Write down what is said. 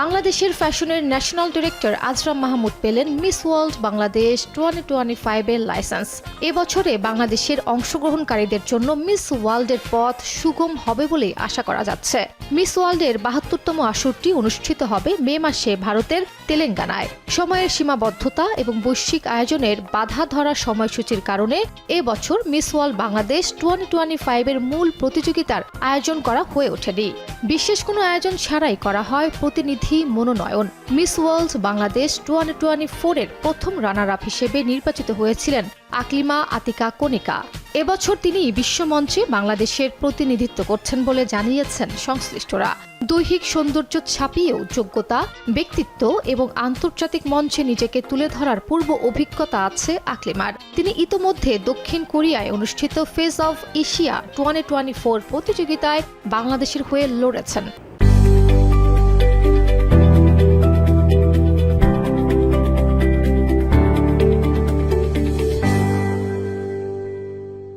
বাংলাদেশের ফ্যাশনের national director আজরাম Mahmud পেলেন মিস ওয়ার্ল্ড বাংলাদেশ 2025 এর লাইসেন্স। এবছরে বাংলাদেশের অংশগ্রহণকারীদের জন্য মিস ওয়ার্ল্ডের পথ সুগম হবে বলে আশা করা যাচ্ছে। মিস ওয়ার্ল্ডের ৭২তম আসরটি অনুষ্ঠিত হবে মে মাসে ভারতের তেলেঙ্গানায়। সময়ের সীমাবদ্ধতা এবং বৈশ্বিক আয়োজনের বাধা ধরা সময়সূচির কারণে এবছর মিস ওয়ার্ল্ড বাংলাদেশ 2025 এর মূল প্রতিযোগিতার আয়োজন করা হয়ে ওঠেনি। বিশেষ কোনো আয়োজন ছাড়াই করা হয় প্রতিনিধি মনোনয়ন। মিস ওয়ার্ল্ড বাংলাদেশ 2024 এর প্রথম রানার আপ হিসেবে নির্বাচিত হয়েছিলেন আকলিমা আতিকা কণিকা। এবছর তিনি বিশ্বমঞ্চে বাংলাদেশের প্রতিনিধিত্ব করছেন বলে জানিয়েছেন সংশ্লিষ্টরা। দৈহিক সৌন্দর্য ছাপিয়েও যোগ্যতা, ব্যক্তিত্ব এবং আন্তর্জাতিক মঞ্চে নিজেকে তুলে ধরার পূর্ব অভিজ্ঞতা আছে আকলিমার। তিনি ইতোমধ্যে দক্ষিণ কোরিয়ায় অনুষ্ঠিত ফেস অফ এশিয়া 2024 প্রতিযোগিতায় বাংলাদেশের হয়ে লড়েছেন।